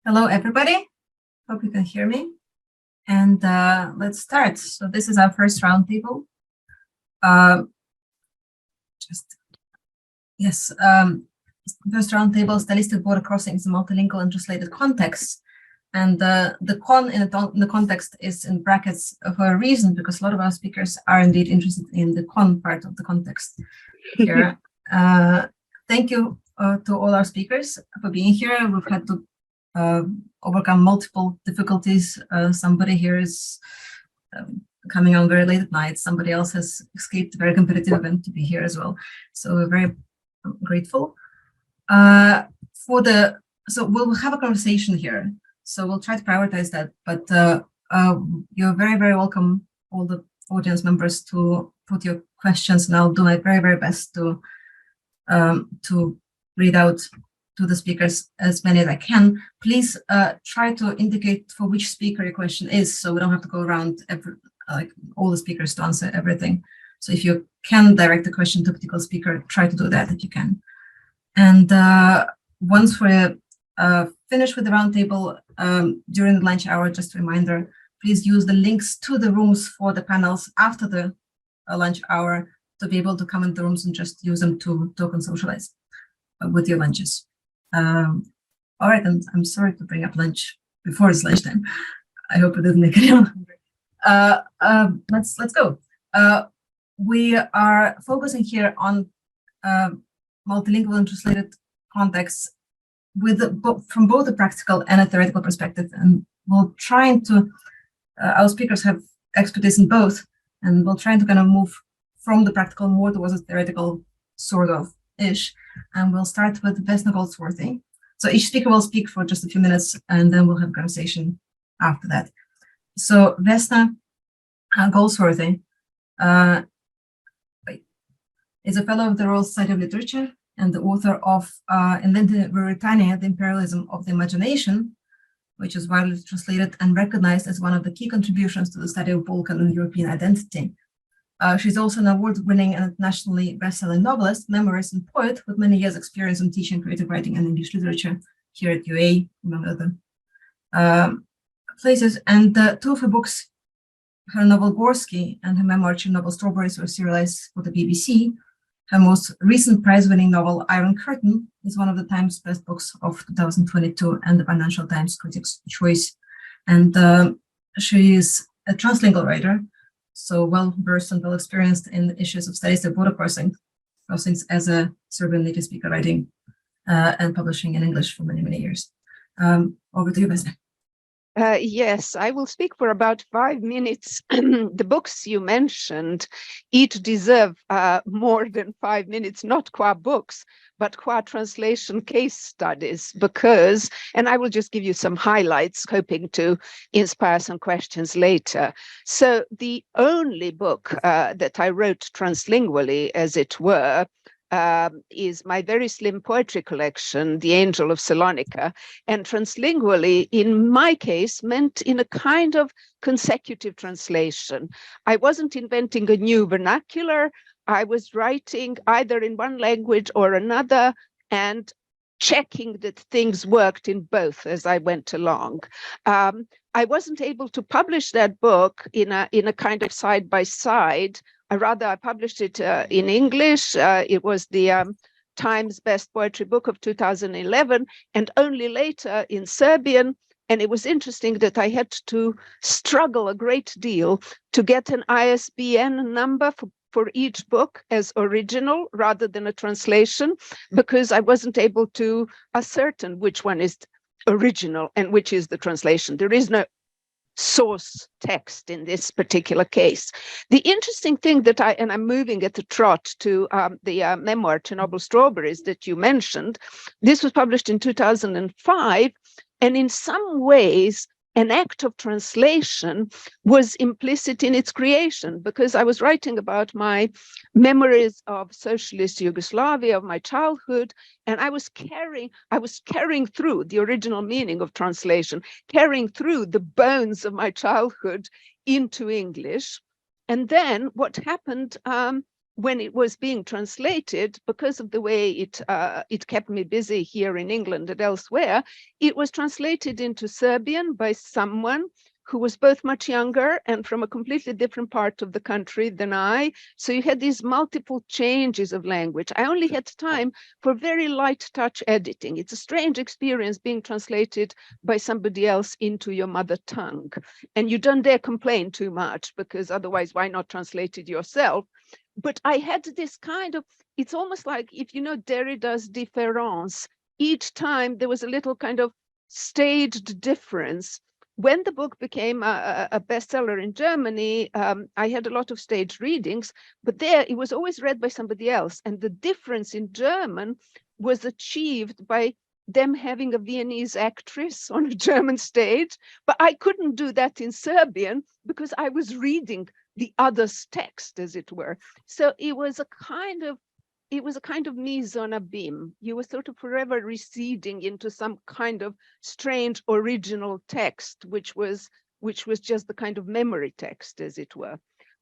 Hello, everybody. Hope you can hear me. And let's start. So this is our first roundtable. First roundtable, stylistic border crossings in multilingual and translated contexts. And the con in the context is in brackets for a reason, because a lot of our speakers are indeed interested in the con part of the context here. Thank you to all our speakers for being here. We've had to overcome multiple difficulties. Somebody here is coming on very late at night. Somebody else has escaped a very competitive event to be here as well. So we're very grateful. So we'll have a conversation here. So we'll try to prioritize that. But you're very, very welcome, all the audience members, to put your questions, and I'll do my very, very best to read out to the speakers as many as I can. Please try to indicate for which speaker your question is, so we don't have to go around all the speakers to answer everything. So if you can direct the question to a particular speaker, try to do that if you can. And once we're finished with the roundtable during the lunch hour, just a reminder, please use the links to the rooms for the panels after the lunch hour to be able to come in the rooms and just use them to talk and socialize with your lunches. All right, and I'm sorry to bring up lunch before it's lunchtime. I hope it didn't make anyone hungry. Let's go. We are focusing here on multilingual and translated contexts from both a practical and a theoretical perspective, and we'll try to. Our speakers have expertise in both, and we'll try to kind of move from the practical more towards a theoretical sort of ish. And we'll start with Vesna Goldsworthy. So each speaker will speak for just a few minutes, and then we'll have a conversation after that. So Vesna Goldsworthy is a fellow of the Royal Society of Literature and the author of Inventing Ruritania, the Imperialism of the Imagination, which is widely translated and recognized as one of the key contributions to the study of Balkan and European identity. She's also an award-winning and internationally best-selling novelist, memoirist, and poet with many years' experience in teaching creative writing and English literature here at UA, among other places. And two of her books, her novel Gorsky and her memoir Chernobyl Strawberries, were serialized for the BBC. Her most recent prize-winning novel, Iron Curtain, is one of the Times Best Books of 2022 and the Financial Times Critics' Choice. And she is a translingual writer, so well-versed and well-experienced in issues of stylistic border crossings as a Serbian native speaker, writing and publishing in English for many, many years. Over to you, Vesna. Yes, I will speak for about 5 minutes. The books you mentioned each deserve more than 5 minutes, not qua books, but qua translation case studies, because, and I will just give you some highlights, hoping to inspire some questions later. So the only book that I wrote translingually, as it were, is my very slim poetry collection, The Angel of Salonika. And translingually, in my case, meant in a kind of consecutive translation. I wasn't inventing a new vernacular. I was writing either in one language or another and checking that things worked in both as I went along. I wasn't able to publish that book in a kind of side-by-side. I published it in English. It was the Times Best Poetry Book of 2011, and only later in Serbian. And it was interesting that I had to struggle a great deal to get an ISBN number for each book as original rather than a translation, because I wasn't able to ascertain which one is original and which is the translation. There is no source text in this particular case. The interesting thing that I'm moving at the trot to the memoir Chernobyl Strawberries that you mentioned. This was published in 2005, and in some ways an act of translation was implicit in its creation, because I was writing about my memories of socialist Yugoslavia, of my childhood, and I was carrying through the original meaning of translation, carrying through the bones of my childhood into English. And then what happened when it was being translated, because of the way it kept me busy here in England and elsewhere, it was translated into Serbian by someone who was both much younger and from a completely different part of the country than I. So you had these multiple changes of language. I only had time for very light touch editing. It's a strange experience being translated by somebody else into your mother tongue. And you don't dare complain too much, because otherwise, why not translate it yourself? But I had this kind of, it's almost like, if you know Derrida's différance, each time there was a little kind of staged difference. When the book became a bestseller in Germany, I had a lot of staged readings, but there it was always read by somebody else. And the difference in German was achieved by them having a Viennese actress on a German stage. But I couldn't do that in Serbian because I was reading the other's text, as it were. So it was a kind of mise en abîme. You were sort of forever receding into some kind of strange original text, which was just the kind of memory text, as it were.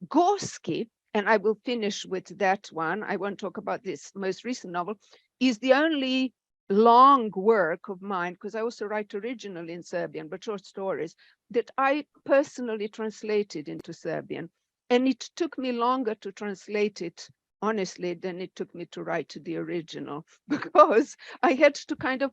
Gorsky, and I will finish with that one, I won't talk about this most recent novel, is the only long work of mine, because I also write originally in Serbian, but short stories, that I personally translated into Serbian. And it took me longer to translate it, honestly, than it took me to write the original, because I had to kind of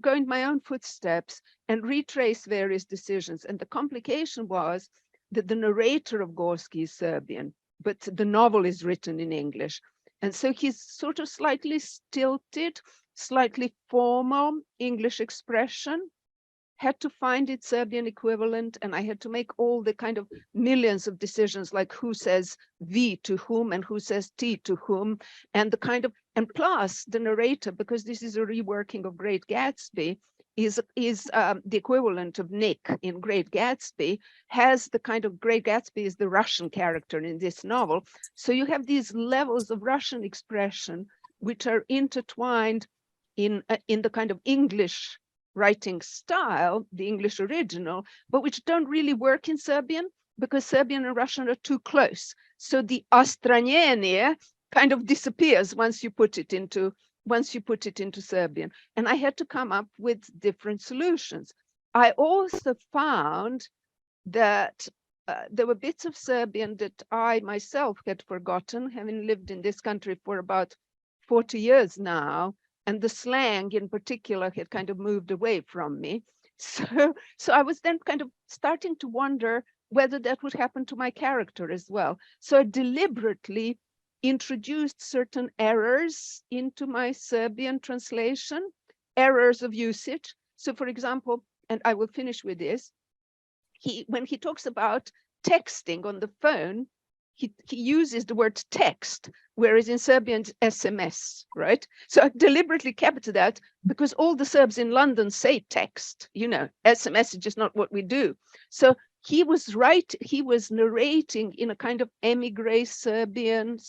go in my own footsteps and retrace various decisions. And the complication was that the narrator of Gorsky is Serbian, but the novel is written in English. And so he's sort of slightly stilted, slightly formal English expression, had to find its Serbian equivalent, and I had to make all the kind of millions of decisions, like who says vi to whom and who says ti to whom, and the kind of, and plus the narrator, because this is a reworking of Great Gatsby, is the equivalent of Nick in Great Gatsby, has the kind of, Great Gatsby is the Russian character in this novel. So you have these levels of Russian expression which are intertwined in the kind of English writing style, the English original, but which don't really work in Serbian, because Serbian and Russian are too close. So the ostranjenie kind of disappears once you put it into Serbian. And I had to come up with different solutions. I also found that there were bits of Serbian that I myself had forgotten, having lived in this country for about 40 years now. And the slang in particular had kind of moved away from me. So I was then kind of starting to wonder whether that would happen to my character as well. So I deliberately introduced certain errors into my Serbian translation, errors of usage. So for example, and I will finish with this, when he talks about texting on the phone, he uses the word text, whereas in Serbian, SMS, right? So I deliberately kept that because all the Serbs in London say text, you know, SMS is just not what we do. So he was right, he was narrating in a kind of emigre Serbian.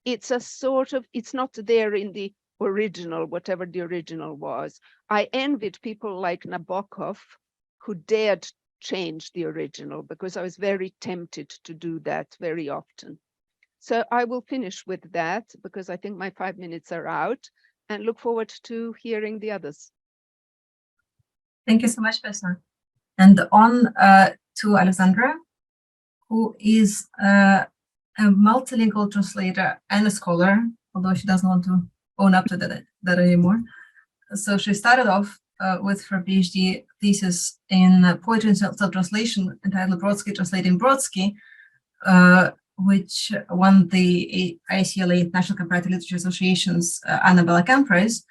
It's a sort of, it's not there in the original, whatever the original was. I envied people like Nabokov, who dared change the original, because I was very tempted to do that very often. So I will finish with that, because I think my 5 minutes are out, and look forward to hearing the others. Thank you so much, Vesna. And on to Alexandra, who is a multilingual translator and a scholar, although she doesn't want to own up to that anymore. So she started off with her PhD thesis in poetry and self-translation entitled Brodsky Translating Brodsky, which won the ICLA International Comparative Literature Association's Anna Balkan Prize,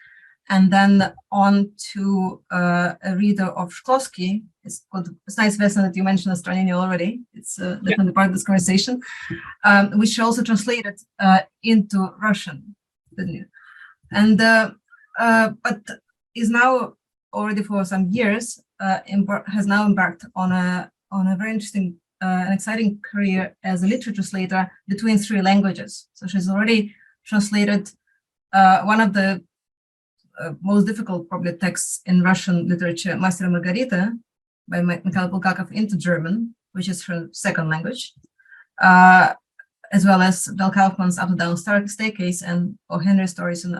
and then on to a reader of Shklovsky. It's nice, Vesna, that you mentioned Ostranjenie already. It's definitely part of this conversation, which she also translated into Russian, didn't you? And but is now already for some years has now embarked on a very interesting and exciting career as a literature translator between 3 languages. So she's already translated one of the most difficult probably texts in Russian literature, Master and Margarita, by Mikhail Bulgakov, into German, which is her second language. as well as Bell Kaufman's Up and Down Staircase and O. Henry stories and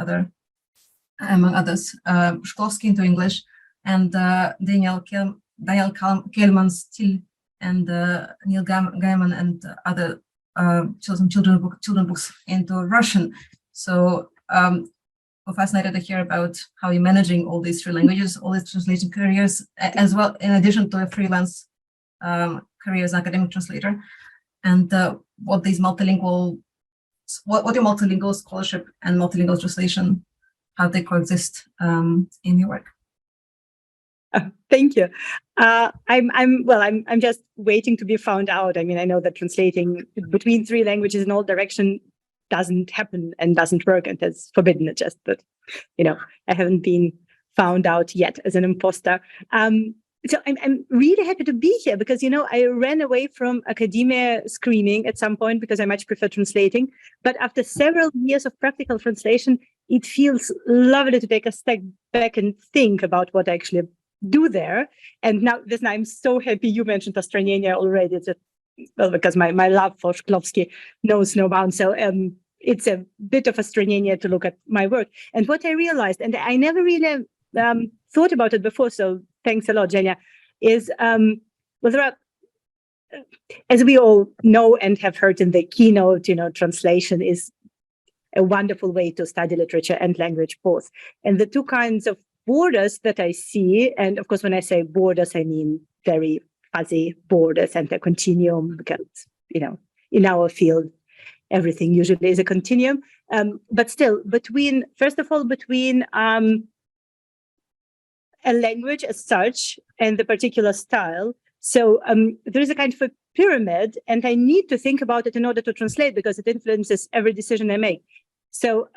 among others. Shklovsky into English, and Daniel Kehmann's Tyll, and Neil Gaiman and other children books into Russian. So we're fascinated to hear about how you're managing all these three languages, all these translation careers, as well, in addition to a freelance career as an academic translator, and what your multilingual scholarship and multilingual translation, how they coexist in your work. Thank you. I'm just waiting to be found out. I mean, I know that translating between three languages in all directions doesn't happen and doesn't work, and that's forbidden. It's just that, I haven't been found out yet as an imposter. So I'm really happy to be here because, I ran away from academia screaming at some point because I much prefer translating. But after several years of practical translation, it feels lovely to take a step back and think about what I actually do there. And now, Vesna, I'm so happy you mentioned Australiania already. Because my love for Shklovsky knows no bounds. So it's a bit of Australiania to look at my work. And what I realized, and I never really thought about it before, so thanks a lot, Eugenia, is, there are, as we all know and have heard in the keynote, translation is a wonderful way to study literature and language both. And the two kinds of borders that I see, and of course, when I say borders, I mean very fuzzy borders and a continuum, because, in our field, everything usually is a continuum. But still, between a language as such and the particular style. So there is a kind of a pyramid, and I need to think about it in order to translate because it influences every decision I make. So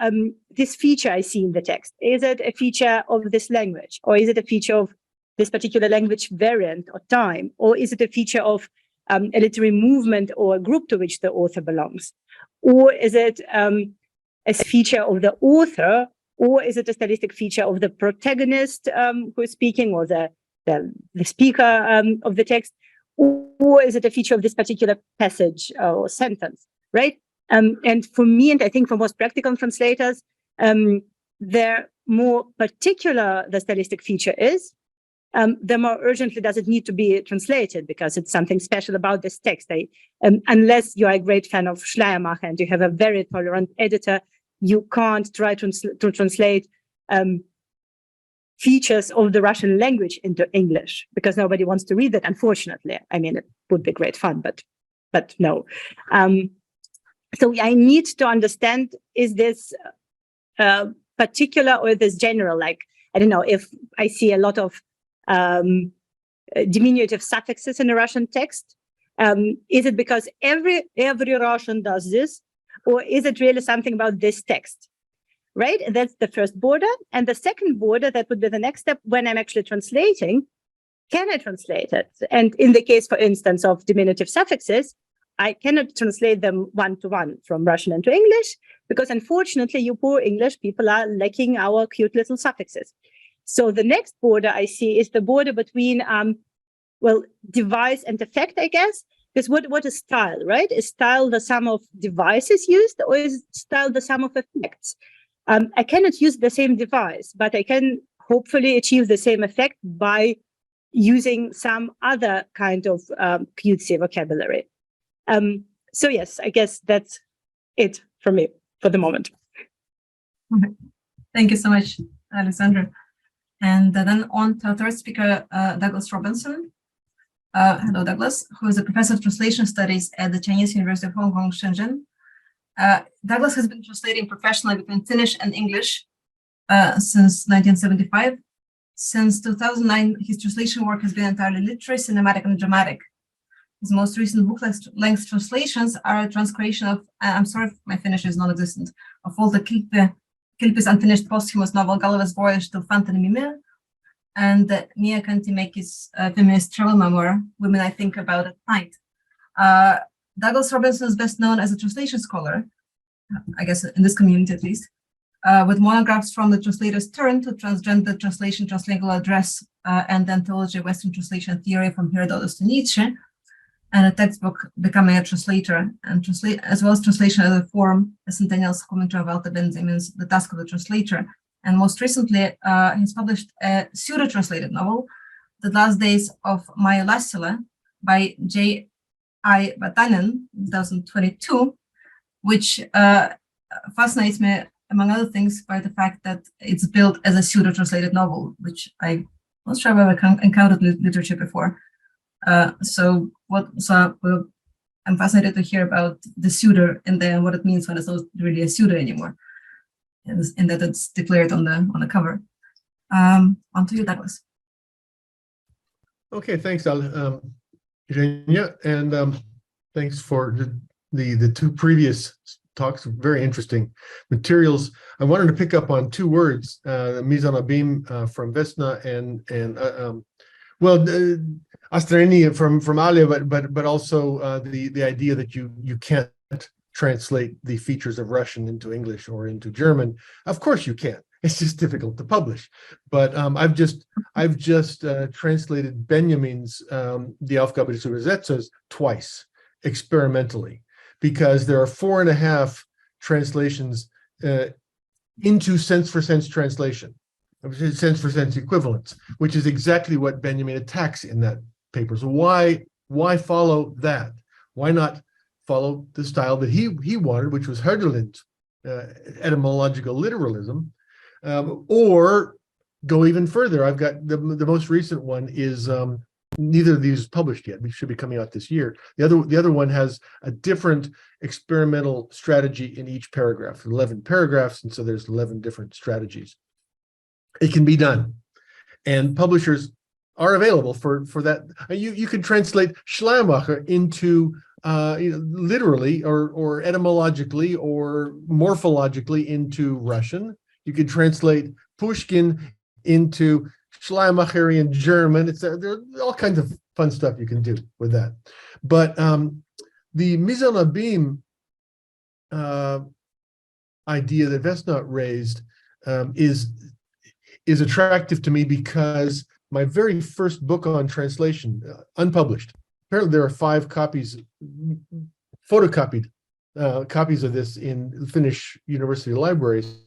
this feature I see in the text, is it a feature of this language, or is it a feature of this particular language variant or time, or is it a feature of a literary movement or a group to which the author belongs? Or is it a feature of the author, or is it a stylistic feature of the protagonist who is speaking, or the speaker of the text, or is it a feature of this particular passage or sentence, right? And for me, and I think for most practical translators, the more particular the stylistic feature is, the more urgently does it need to be translated, because it's something special about this text. Unless you are a great fan of Schleiermacher and you have a very tolerant editor, you can't try to translate features of the Russian language into English, because nobody wants to read that, unfortunately. I mean, it would be great fun, but no. So I need to understand, is this particular or is this general? Like, I don't know, if I see a lot of diminutive suffixes in a Russian text, is it because every Russian does this, or is it really something about this text, right? That's the first border. And the second border, that would be the next step when I'm actually translating, can I translate it? And in the case, for instance, of diminutive suffixes, I cannot translate them one-to-one from Russian into English, because unfortunately, you poor English people are lacking our cute little suffixes. So the next border I see is the border between, device and effect, I guess. Because what is style, right? Is style the sum of devices used, or is style the sum of effects? I cannot use the same device, but I can hopefully achieve the same effect by using some other kind of cutesy vocabulary. So yes, I guess that's it for me for the moment. Thank you so much, Alexandra. And then on to our third speaker, Douglas Robinson. Hello, Douglas, who is a professor of translation studies at the Chinese University of Hong Kong, Shenzhen. Douglas has been translating professionally between Finnish and English since 1975. Since 2009, his translation work has been entirely literary, cinematic, and dramatic. His most recent book-length translations are a transcreation of, I'm sorry if my Finnish is non-existent, of all the Kilpi's unfinished posthumous novel Gulliver's Voyage to Fantan Mimir, and Mia Kantimäki's feminist travel memoir, Women I Think About at Night. Douglas Robinson is best known as a translation scholar, I guess in this community at least, with monographs from the translator's turn to transgender translation, translingual address, and the anthology of Western translation theory from Herodotus to Nietzsche. and a textbook, Becoming a Translator, and as well as translation as a form, a centennial's commentary of Walter Benjamin's The Task of the Translator. And most recently, he's published a pseudo-translated novel, The Last Days of Maya Lassila, by J.I. Vatanen, 2022, which fascinates me, among other things, by the fact that it's built as a pseudo-translated novel, which I'm not sure I've ever encountered in literature before. So I'm fascinated to hear about the pseudo and then what it means when it's not really a pseudo anymore, and that it's declared on the cover. On to you, Douglas. Okay, thanks, Eugenia, and thanks for the two previous talks. Very interesting materials. I wanted to pick up on two words, mise en abîme from Vesna and Astreni from Alia, but also the idea that you can't translate the features of Russian into English or into German. Of course you can. It's just difficult to publish. But I've just translated Benjamin's Die Aufgabe des Übersetzers twice, experimentally, because there are 4.5 translations into sense-for-sense translation, sense-for-sense equivalence, which is exactly what Benjamin attacks in that paper. So why follow that? Why not follow the style that he wanted, which was Hölderlin's etymological literalism, or go even further? I've got the most recent one is neither of these is published yet. We should be coming out this year. The other one has a different experimental strategy in each paragraph, 11 paragraphs, and so there's 11 different strategies. It can be done, and publishers are available for that. You could translate Schleiermacher into literally or etymologically or morphologically into Russian. You could translate Pushkin into Schleiermacherian German. There's all kinds of fun stuff you can do with that. But the mise en abîme idea that Vesna raised is attractive to me because my very first book on translation, unpublished, apparently there are 5 copies, photocopied copies of this in Finnish university libraries,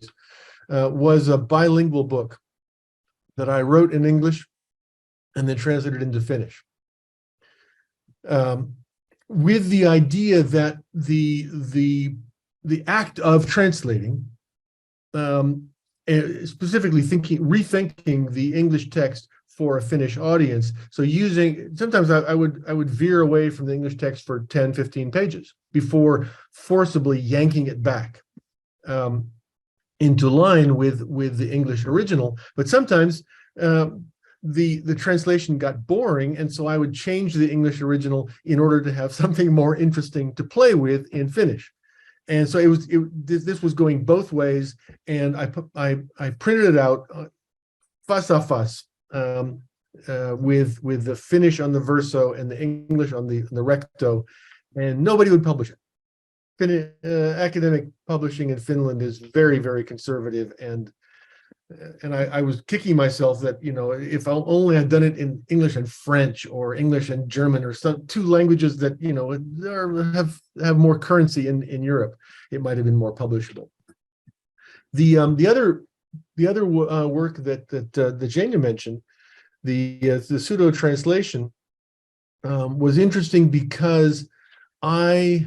was a bilingual book that I wrote in English and then translated into Finnish, with the idea that the act of translating, specifically rethinking the English text for a Finnish audience. So sometimes I would veer away from the English text for 10, 15 pages before forcibly yanking it back into line with the English original. But sometimes the translation got boring, and so I would change the English original in order to have something more interesting to play with in Finnish. And so this was going both ways, and I printed it out face à face with the Finnish on the verso and the English on the recto, and nobody would publish it. Academic publishing in Finland is very, very conservative, and I was kicking myself that, if only I'd done it in English and French or English and German or some 2 languages that have more currency in Europe, it might have been more publishable. The other work that Eugenia mentioned, the pseudo translation, was interesting because I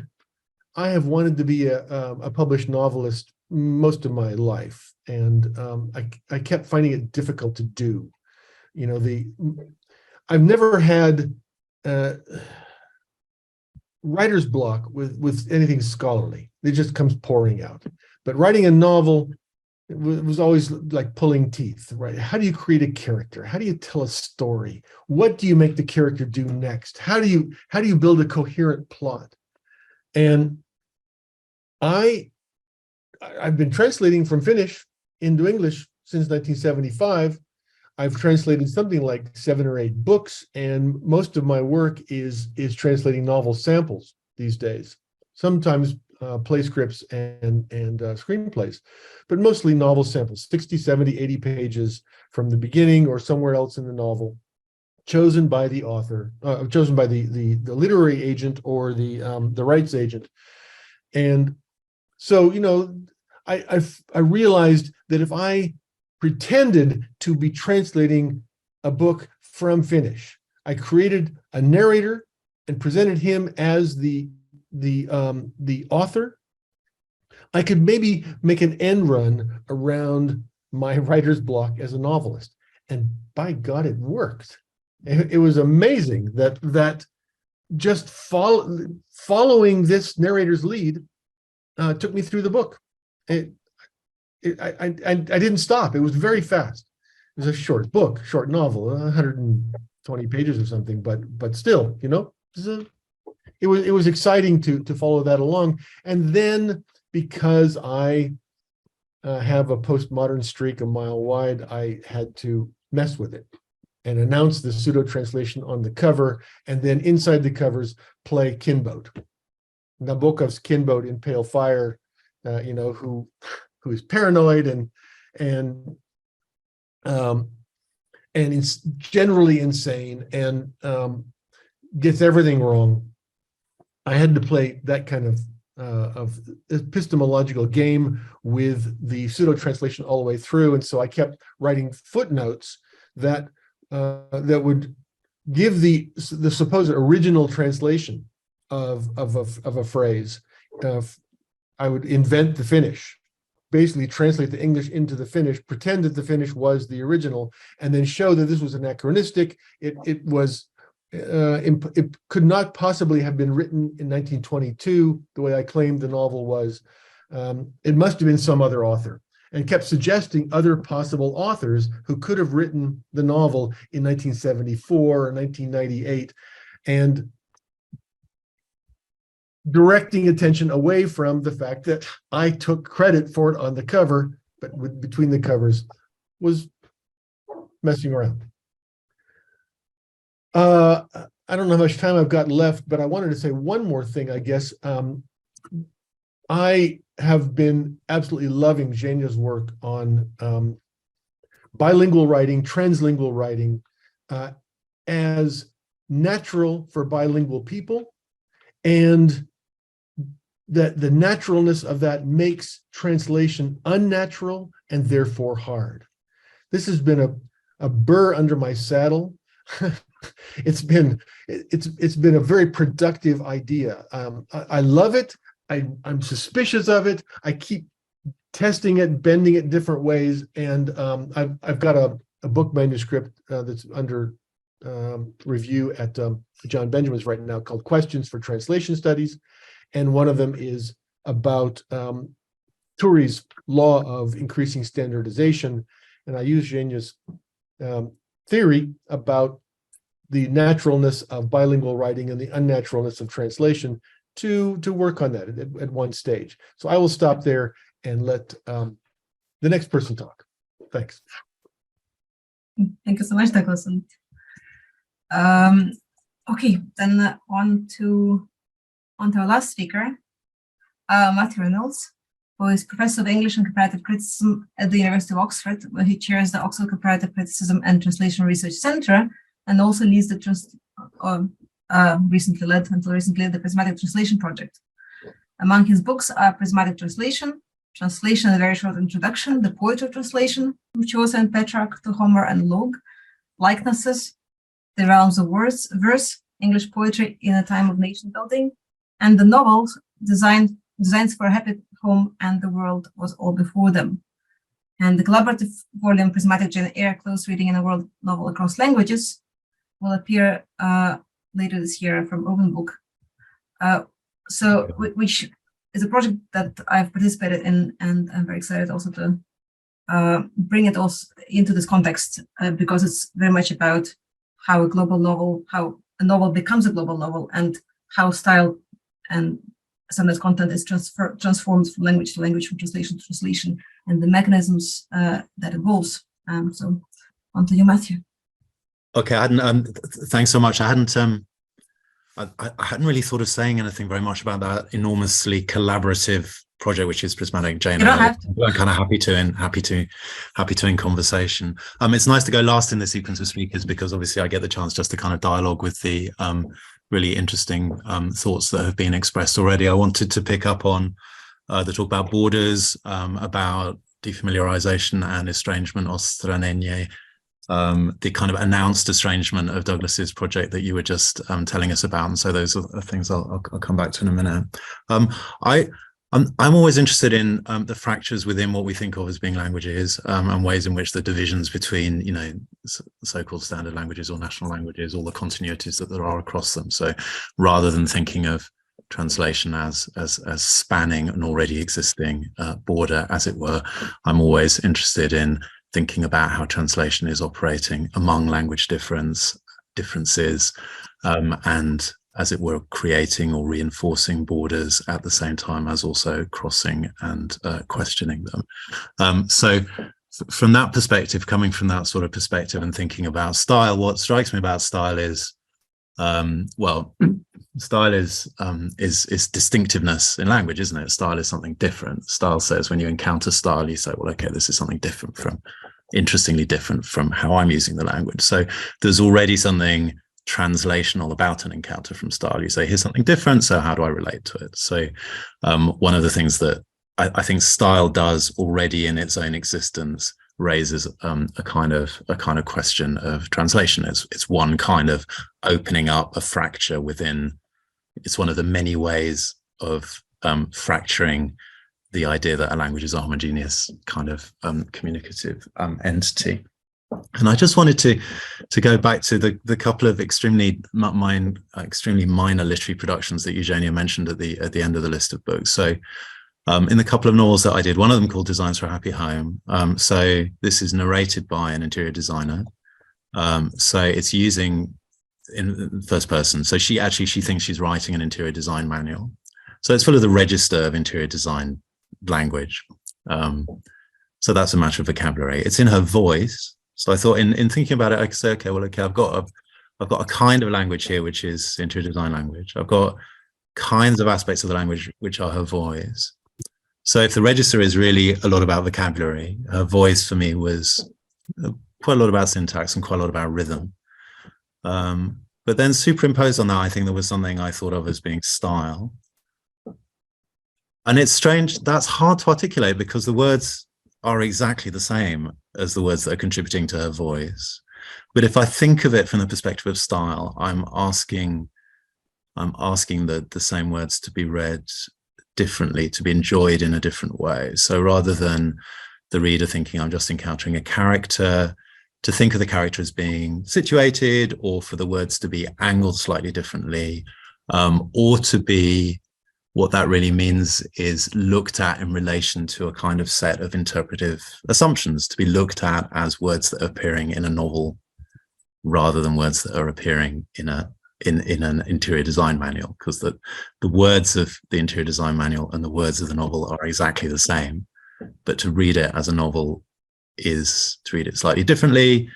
have wanted to be a published novelist most of my life, and I kept finding it difficult to do. I've never had writer's block with anything scholarly. It just comes pouring out. But writing a novel, it was always like pulling teeth, right? How do you create a character? How do you tell a story? What do you make the character do next? How do you build a coherent plot? And I've been translating from Finnish into English since 1975. I've translated something like 7 or 8 books, and most of my work is translating novel samples these days. Sometimes play scripts and screenplays, but mostly novel samples, 60, 70, 80 pages from the beginning or somewhere else in the novel. chosen by the author, chosen by the literary agent or the rights agent. And so, I realized that if I pretended to be translating a book from Finnish, I created a narrator and presented him as the author, I could maybe make an end run around my writer's block as a novelist. And by God, it worked. It was amazing that just following this narrator's lead took me through the book. I didn't stop. It was very fast. It was a short book, short novel, 120 pages or something, but still, it was exciting to follow that along. And then because I have a postmodern streak a mile wide, I had to mess with it and announce the pseudo translation on the cover, and then inside the covers play Kinboat, Nabokov's Kinboat in Pale Fire, who is paranoid and it's generally insane and gets everything wrong. I had to play that kind of epistemological game with the pseudo translation all the way through, and so I kept writing footnotes that would give the supposed original translation of a phrase. I would invent the Finnish, basically translate the English into the Finnish, pretend that the Finnish was the original, and then show that this was anachronistic. It could not possibly have been written in 1922 the way I claimed the novel was. It must have been some other author, and kept suggesting other possible authors who could have written the novel in 1974 or 1998, and directing attention away from the fact that I took credit for it on the cover, but between the covers was messing around. I don't know how much time I've got left, but I wanted to say one more thing, I guess. I have been absolutely loving Eugenia's work on bilingual writing, translingual writing, as natural for bilingual people, and that the naturalness of that makes translation unnatural and therefore hard. This has been a burr under my saddle. It's been a very productive idea. I love it. I'm suspicious of it. I keep testing it, bending it different ways, and I've got a book manuscript that's under review at John Benjamin's right now called Questions for Translation Studies, and one of them is about Turi's law of increasing standardization, and I use Eugenia's theory about the naturalness of bilingual writing and the unnaturalness of translation to work on that at one stage. So I will stop there and let the next person talk. Thanks. Thank you so much, Douglas. Okay, then on to our last speaker, Matthew Reynolds, who is Professor of English and Comparative Criticism at the University of Oxford, where he chairs the Oxford Comparative Criticism and Translation Research Center, and also leads the recently led the Prismatic Translation Project. Among his books are Prismatic Translation, Translation and a Very Short Introduction, The Poetry of Translation, from Chaucer and Petrarch to Homer and Locke, Likenesses, The Realms of Verse, English Poetry in a Time of Nation Building, and the novels Designs for a Happy Home and The World Was All Before Them. And the collaborative volume Prismatic Jane Eyre, Close Reading in a World Novel Across Languages will appear later this year from Open Book. Which is a project that I've participated in, and I'm very excited also to bring it also into this context, because it's very much about how a novel becomes a global novel, and how style and sometimes content is transformed from language to language, from translation to translation, and the mechanisms that involves. So on to you, Matthew. Okay, I hadn't. Thanks so much. I hadn't really thought of saying anything very much about that enormously collaborative project which is prismatic, Jane. You don't have to. I'm kind of happy to in conversation. It's nice to go last in the sequence of speakers because obviously I get the chance just to kind of dialogue with the really interesting thoughts that have been expressed already. I wanted to pick up on the talk about borders, about defamiliarization and estrangement, odstranenie, the kind of announced estrangement of Douglas's project that you were just telling us about. And so those are things I'll come back to in a minute. I'm always interested in the fractures within what we think of as being languages, and ways in which the divisions between, you know, so-called standard languages or national languages, all the continuities that there are across them. So rather than thinking of translation as spanning an already existing border, as it were, I'm always interested in thinking about how translation is operating among language differences, and as it were, creating or reinforcing borders at the same time as also crossing and questioning them. So from that perspective, coming from that sort of perspective and thinking about style, what strikes me about style is, style is distinctiveness in language, isn't it? Style is something different. Style says, when you encounter style, you say, well, okay, this is something different interestingly different from how I'm using the language. So there's already something translational about an encounter from style. You say, here's something different, so how do I relate to it? So one of the things that I think style does already in its own existence raises a kind of question of translation. It's one kind of opening up a fracture within. It's one of the many ways of fracturing the idea that a language is a homogeneous kind of communicative entity. And I just wanted to go back to the couple of extremely minor literary productions that Eugenia mentioned at the end of the list of books. So in the couple of novels that I did, one of them called Designs for a Happy Home. So this is narrated by an interior designer. So it's using in first person. So she thinks she's writing an interior design manual. So it's full of the register of interior design language. So that's a matter of vocabulary. It's in her voice. So I thought in thinking about it, I could say, okay, well, okay, I've got a kind of language here, which is interior design language. I've got kinds of aspects of the language, which are her voice. So if the register is really a lot about vocabulary, her voice for me was quite a lot about syntax and quite a lot about rhythm. But then superimposed on that, I think there was something I thought of as being style. And it's strange, that's hard to articulate because the words are exactly the same as the words that are contributing to her voice. But if I think of it from the perspective of style, I'm asking the same words to be read differently, to be enjoyed in a different way. So rather than the reader thinking I'm just encountering a character, to think of the character as being situated, or for the words to be angled slightly differently, or to be, what that really means is looked at in relation to a kind of set of interpretive assumptions, to be looked at as words that are appearing in a novel rather than words that are appearing in an interior design manual, because the words of the interior design manual and the words of the novel are exactly the same, but to read it as a novel is to read it slightly differently.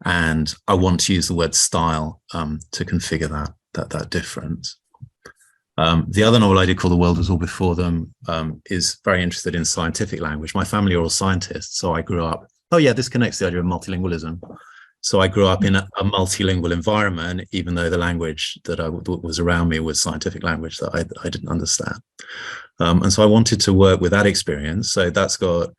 And I want to use the word style to configure that difference. The other novel I did, called The World Was All Before Them, is very interested in scientific language. My family are all scientists, so I grew up, oh yeah, this connects the idea of multilingualism. So I grew up in a multilingual environment, even though the language that was around me was scientific language that I didn't understand. And so I wanted to work with that experience. So that's got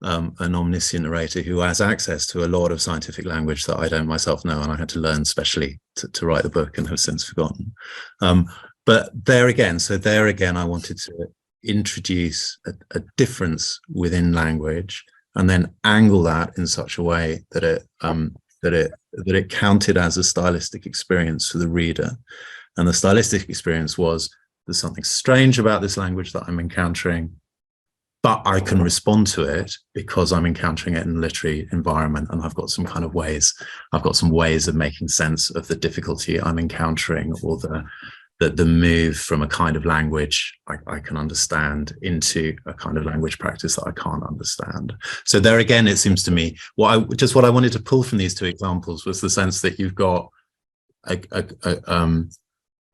an omniscient narrator who has access to a lot of scientific language that I don't myself know, and I had to learn specially to write the book and have since forgotten. But there again, I wanted to introduce a difference within language and then angle that in such a way that it counted as a stylistic experience for the reader. And the stylistic experience was, there's something strange about this language that I'm encountering, but I can respond to it because I'm encountering it in a literary environment, and I've got some ways of making sense of the difficulty I'm encountering, or the move from a kind of language I can understand into a kind of language practice that I can't understand. So there again, it seems to me, what I wanted to pull from these two examples was the sense that you've got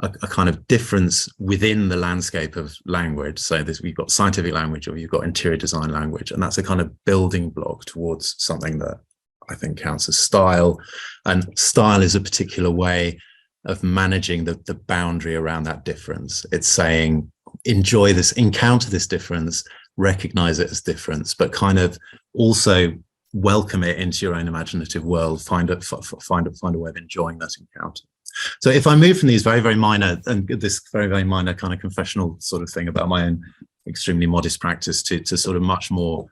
a kind of difference within the landscape of language. So we've got scientific language, or you've got interior design language, and that's a kind of building block towards something that I think counts as style. And style is a particular way of managing the boundary around that difference. It's saying, enjoy this, encounter this difference, recognize it as difference, but kind of also welcome it into your own imaginative world, find a way of enjoying that encounter. So if I move from these very, very minor, and this very, very minor kind of confessional sort of thing about my own extremely modest practice to sort of much more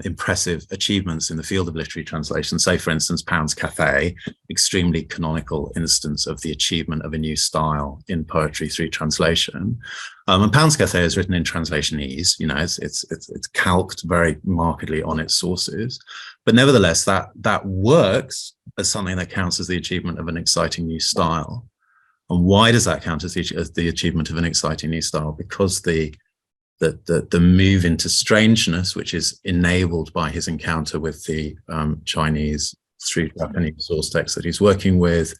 impressive achievements in the field of literary translation, say, for instance, Pound's Cafe, extremely canonical instance of the achievement of a new style in poetry through translation. And Pound's Cafe is written in translationese, you know, it's calqued very markedly on its sources, but nevertheless, that works as something that counts as the achievement of an exciting new style. And why does that count as the achievement of an exciting new style? Because the move into strangeness, which is enabled by his encounter with the Chinese through Japanese source text that he's working with,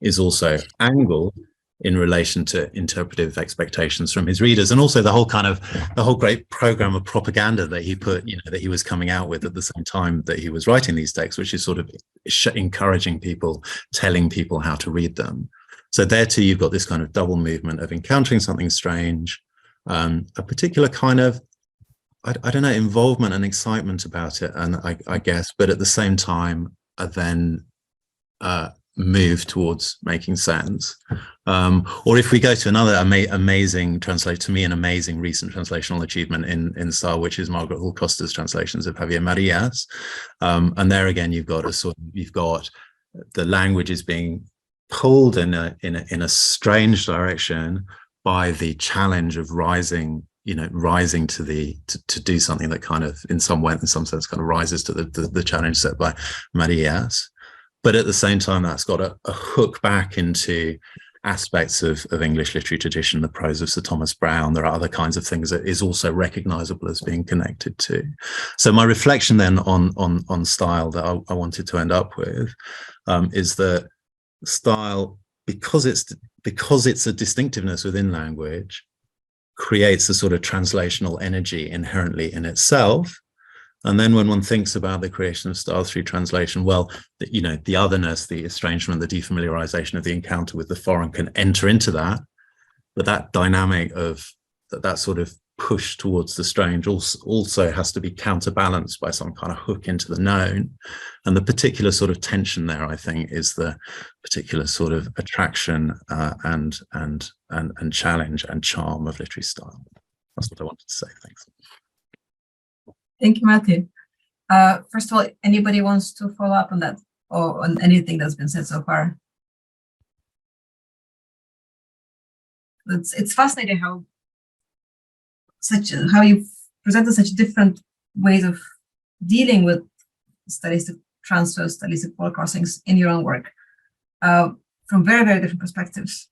is also angled in relation to interpretive expectations from his readers, and also the whole great program of propaganda that he put, you know, that he was coming out with at the same time that he was writing these texts, which is sort of encouraging people, telling people how to read them. So there too, you've got this kind of double movement of encountering something strange, a particular kind of, I don't know, involvement and excitement about it, and I guess, but at the same time, then move towards making sense. Or if we go to another amazing translate, to me, an amazing recent translational achievement in style, which is Margaret Hall Costa's translations of Javier Marias, and there again, you've got the language is being pulled in a strange direction by the challenge of rising to do something that kind of, in some sense, kind of rises to the challenge set by Marias. But at the same time, that's got a hook back into aspects of English literary tradition, the prose of Sir Thomas Browne. There are other kinds of things that is also recognizable as being connected to. So my reflection then on style that I wanted to end up with is that style, because it's a distinctiveness within language, creates a sort of translational energy inherently in itself. And then when one thinks about the creation of style through translation, well, you know, the otherness, the estrangement, the defamiliarization of the encounter with the foreign can enter into that. But that dynamic of that sort of push towards the strange also has to be counterbalanced by some kind of hook into the known. And the particular sort of tension there, I think, is the particular sort of attraction and challenge and charm of literary style. That's what I wanted to say. Thanks. Thank you, Matthew. First of all, anybody wants to follow up on that or on anything that's been said so far? It's fascinating how you've presented such different ways of dealing with stylistic transfers, stylistic border crossings in your own work, from very, very different perspectives.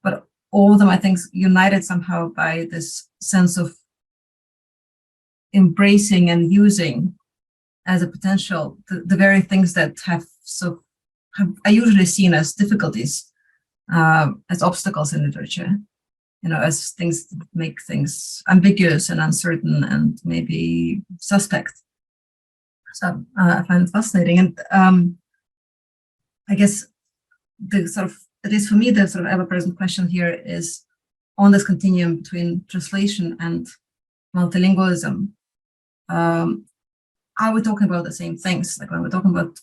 But all of them, I think, united somehow by this sense of embracing and using as a potential the very things that are usually seen as difficulties, as obstacles in literature, you know, as things that make things ambiguous and uncertain and maybe suspect. So I find it fascinating. And I guess the sort of, at least for me, the sort of ever-present question here is on this continuum between translation and multilingualism. Are we talking about the same things? Like when we're talking about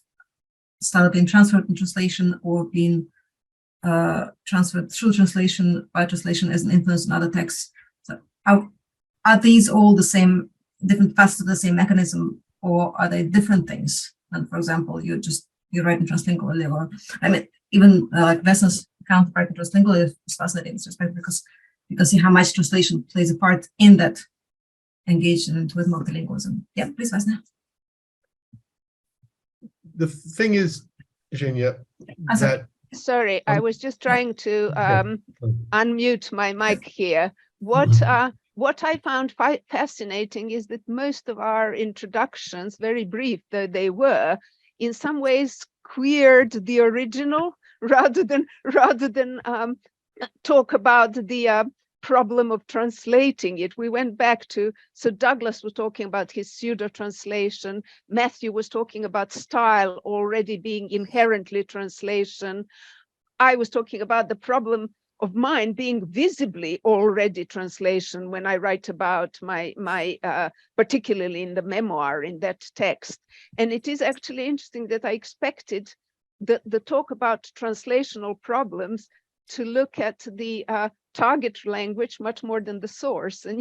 style being transferred in translation or being transferred through translation, by translation as an influence on other texts. So are these all the same, different facets of the same mechanism, or are they different things? And for example, you write in translingual, or I mean, even like Vesna's counterpart in translingual is fascinating in this respect, because you can see how much translation plays a part in that engagement with multilingualism. Yeah, please, Vesna. The thing is, Eugenia, that... Sorry, I was just trying to unmute my mic here. What I found fascinating is that most of our introductions, very brief though they were, in some ways queered the original rather than talk about the problem of translating it. We went back to, so Douglas was talking about his pseudo-translation. Matthew was talking about style already being inherently translation. I was talking about the problem of mine being visibly already translation when I write about my particularly in the memoir, in that text. And it is actually interesting that I expected the talk about translational problems to look at the target language much more than the source, and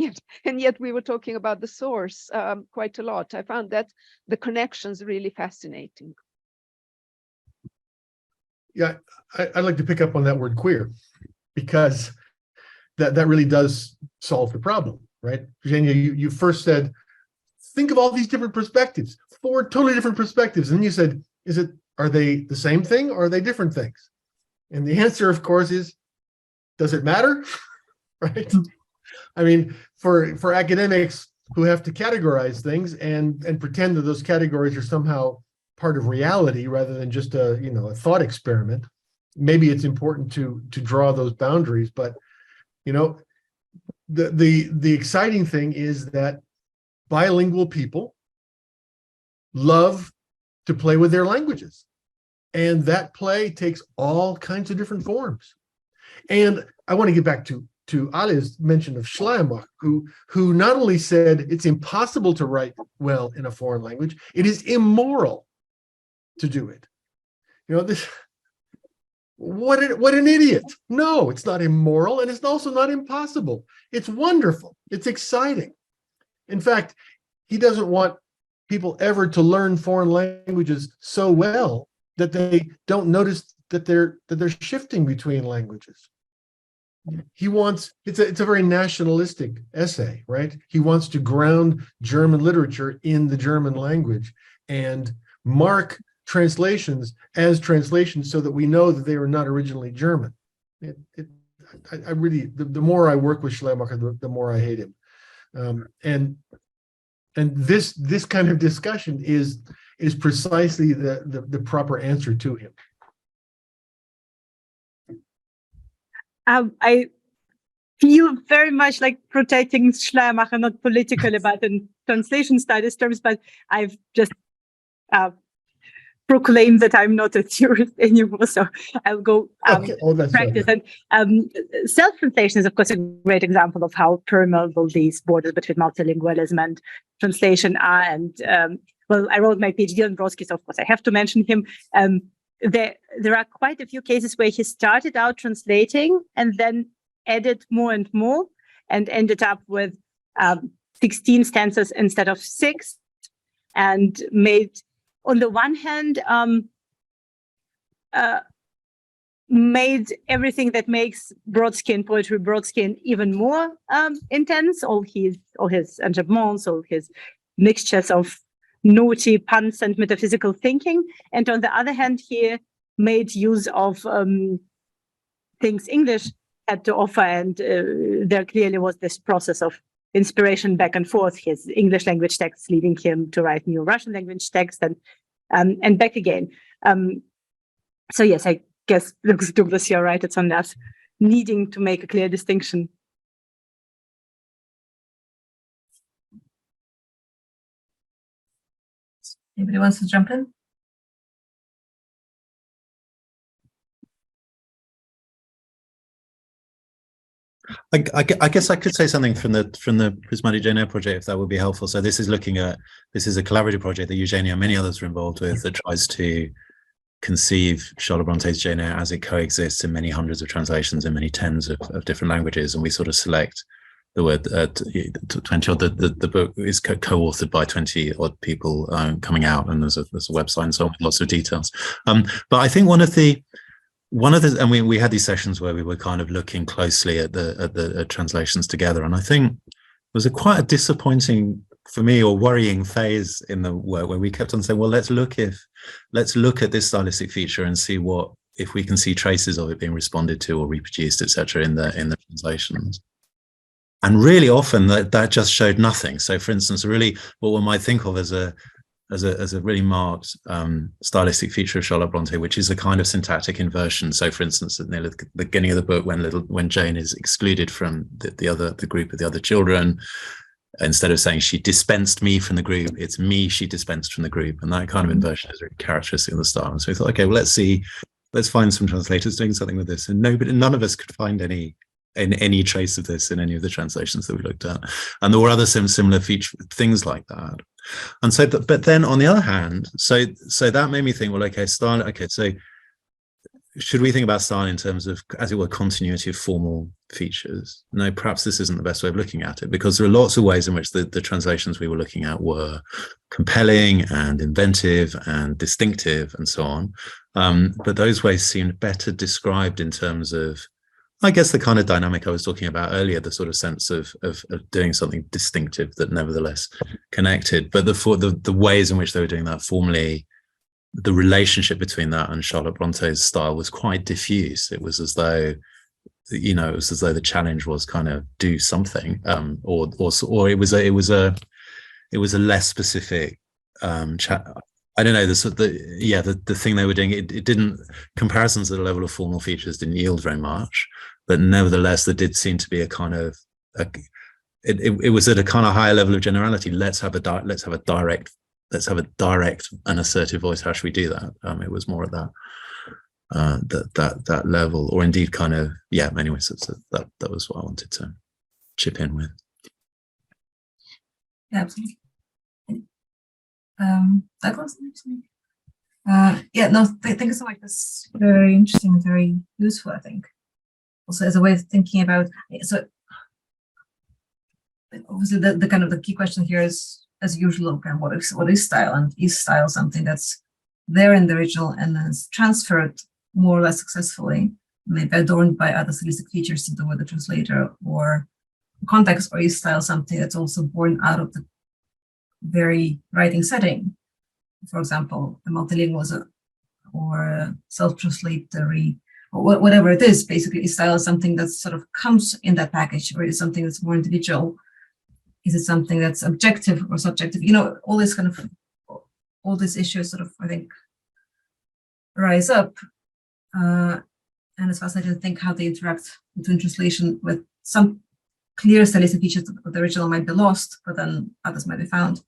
yet we were talking about the source quite a lot. I found that the connections really fascinating. Yeah, I'd like to pick up on that word queer, because that really does solve the problem, right? Eugenia, you first said, think of all these different perspectives, 4 totally different perspectives. And then you said, are they the same thing or are they different things? And the answer, of course, is, does it matter? Right? I mean, for academics who have to categorize things and pretend that those categories are somehow part of reality rather than just a thought experiment, maybe it's important to draw those boundaries. But the exciting thing is that bilingual people love to play with their languages, and that play takes all kinds of different forms. And I want to get back to Ale's mention of Schleiermacher, who not only said it's impossible to write well in a foreign language, it is immoral to do it. What an idiot. No, it's not immoral, and it's also not impossible. It's wonderful. It's exciting. In fact, he doesn't want people ever to learn foreign languages so well that they don't notice that they're shifting between languages. He wants, it's a very nationalistic essay, right? He wants to ground German literature in the German language and mark translations as translations so that we know that they were not originally German. I really, the more I work with Schleiermacher, the more I hate him. And this kind of discussion is precisely the proper answer to him. I feel very much like protecting Schleiermacher, not politically, but in translation studies terms, but I've just proclaimed that I'm not a theorist anymore, so I'll go practice. Right. And self-translation is, of course, a great example of how permeable these borders between multilingualism and translation are. And well, I wrote my PhD on Brodsky, so of course I have to mention him. There are quite a few cases where he started out translating and then added more and more and ended up with 16 stanzas instead of 6, and made, on the one hand, made everything that makes Brodsky and poetry Brodsky even more intense, all his enjambments, all his mixtures of naughty puns and metaphysical thinking. And on the other hand, he made use of things English had to offer, and there clearly was this process of inspiration back and forth, his English language texts leading him to write new Russian language texts, and back again. So yes, I guess Douglas, you're right, it's on us needing to make a clear distinction. Anybody wants to jump in? I guess I could say something from the Prismatic Jane Eyre project, if that would be helpful. So this is a collaborative project that Eugenia and many others are involved with that tries to conceive Charlotte Bronte's Jane Eyre as it coexists in many hundreds of translations in many tens of different languages, and we sort of select the word 20 odd. The book is co-authored by 20 odd people coming out, and there's a website and so on, lots of details. But I think one of the and we had these sessions where we were kind of looking closely at the translations together, and I think it was quite a disappointing for me or worrying phase in the work where we kept on saying, well, let's look at this stylistic feature and see if we can see traces of it being responded to or reproduced, etc., in the translations. And really often that just showed nothing. So for instance, really what one might think of as a as a really marked stylistic feature of Charlotte Bronte, which is a kind of syntactic inversion. So, for instance, at the beginning of the book, when Jane is excluded from the group of the other children, instead of saying she dispensed me from the group, it's me she dispensed from the group, and that kind of inversion is really characteristic of the style. And so we thought, okay, well, let's find some translators doing something with this, and none of us could find any trace of this in any of the translations that we looked at, and there were other similar things like that. And so, but then on the other hand, so that made me think, well, okay, style. Okay, so should we think about style in terms of, as it were, continuity of formal features? No, perhaps this isn't the best way of looking at it, because there are lots of ways in which the translations we were looking at were compelling and inventive and distinctive and so on. But those ways seemed better described in terms of, I guess, the kind of dynamic I was talking about earlier, the sort of sense of doing something distinctive that nevertheless connected. But the ways in which they were doing that formally, the relationship between that and Charlotte Bronte's style was quite diffuse. It was as though, the challenge was kind of do something, or it was a less specific I don't know, the thing they were doing, it didn't, comparisons at the level of formal features didn't yield very much, but nevertheless there did seem to be a kind of it was at a kind of higher level of generality. Let's have a direct and assertive voice. How should we do that? It was more at that level, or indeed kind of, yeah, anyway, so that was what I wanted to chip in with. Yeah, absolutely. Douglas? Thank you so much. That's very interesting and very useful, I think. Also as a way of thinking about, so obviously the kind of the key question here is, as usual, kind of what is style, and is style something that's there in the original and then is transferred more or less successfully, maybe adorned by other stylistic features to do with the translator or context, or is style something that's also born out of the very writing setting? For example, the multilingual or self-translatory, or whatever it is. Basically, is style something that sort of comes in that package, or is it something that's more individual? Is it something that's objective or subjective? All this kind of, all these issues sort of, I think, rise up, and it's fascinating to think how they interact between translation, with some clear stylistic features of the original might be lost, but then others might be found,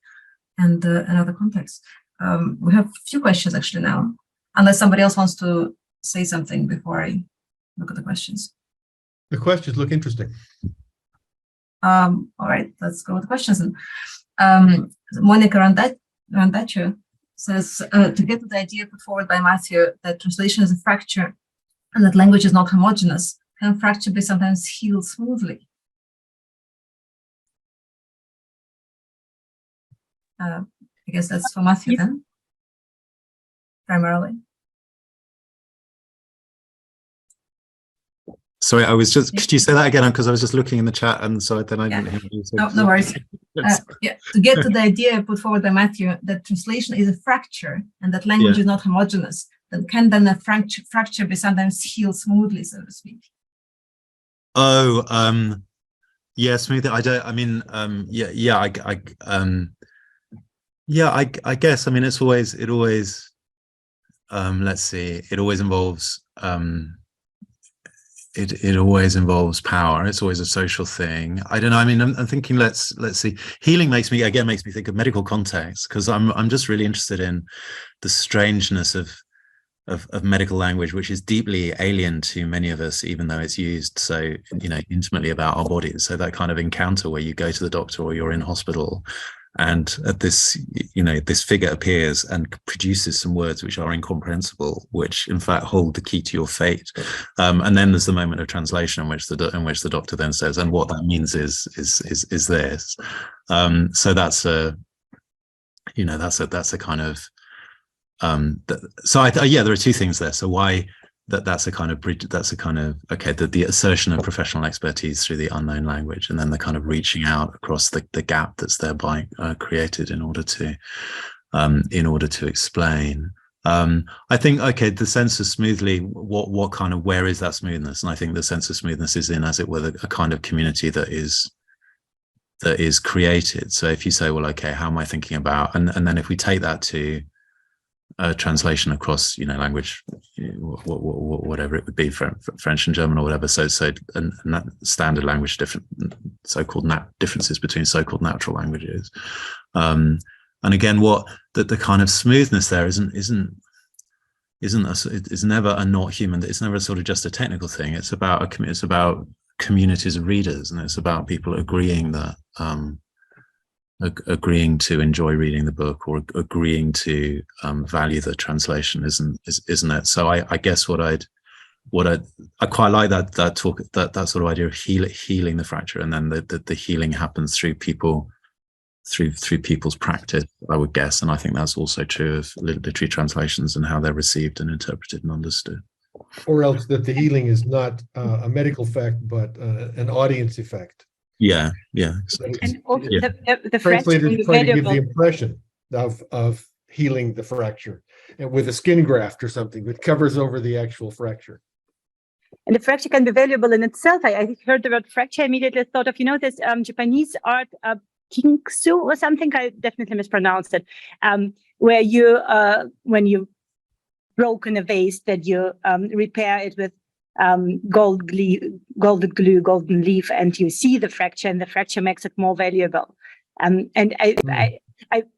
and other contexts. We have a few questions actually now, unless somebody else wants to say something before I look at the questions. The questions look interesting. All right, let's go with the questions. Monica Randacho says, to get to the idea put forward by Matthew that translation is a fracture and that language is not homogeneous, can fracture be sometimes healed smoothly? I guess that's for Matthew then, primarily. Sorry, I was just, could you say that again? Because I was just looking in the chat, and so then I didn't hear you. No worries. To get to the idea put forward by Matthew that translation is a fracture and that language is not homogeneous, then can a fracture be sometimes healed smoothly, so to speak? Yeah, smoothly. I guess. I mean, it always let's see, it always involves it always involves power. It's always a social thing. I don't know. I mean, I'm thinking, let's see. Healing makes me think of medical context, because I'm just really interested in the strangeness of medical language, which is deeply alien to many of us, even though it's used so intimately about our bodies. So that kind of encounter where you go to the doctor or you're in hospital, and this figure appears and produces some words which are incomprehensible, which in fact hold the key to your fate. And then there's the moment of translation in which the doctor then says, and what that means is this. So that's a kind of there are two things there. So why that's a kind of the assertion of professional expertise through the unknown language, and then the kind of reaching out across the gap that's thereby created in order to explain. I think, the sense of smoothly, where is that smoothness? And I think the sense of smoothness is in, as it were, a kind of community that is that is created. So if you say, well, okay, how am I thinking about, and then if we take that to a translation across, language, whatever it would be, French and German or whatever. So and that standard language, different so-called differences between so-called natural languages. And again, what the kind of smoothness there is never a not human. It's never sort of just a technical thing. It's about communities of readers, and it's about people agreeing that agreeing to enjoy reading the book, or agreeing to value the translation, isn't it? So I guess I quite like that talk, that sort of idea of healing the fracture, and then the healing happens through people, through people's practice, I would guess. And I think that's also true of literary translations and how they're received and interpreted and understood. Or else that the healing is not a medical effect, but an audience effect. Yeah. And also Yeah. the Translators try to give the valuable. impression of healing the fracture, and with a skin graft or something that covers over the actual fracture. And the fracture can be valuable in itself. I heard the word fracture, immediately thought of, this Japanese art, kinksu or something. I definitely mispronounced it. Where you, when you broken a vase, that you repair it with golden glue, golden leaf, and you see the fracture, and the fracture makes it more valuable. And I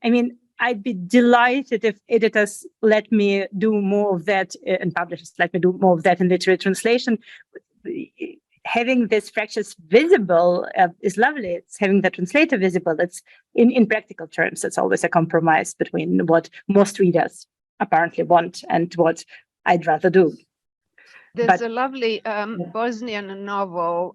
mean, I'd be delighted if editors let me do more of that, and publishers let me do more of that in literary translation. Having these fractures visible is lovely. It's having the translator visible. It's in practical terms, it's always a compromise between what most readers apparently want and what I'd rather do. There's a lovely Bosnian novel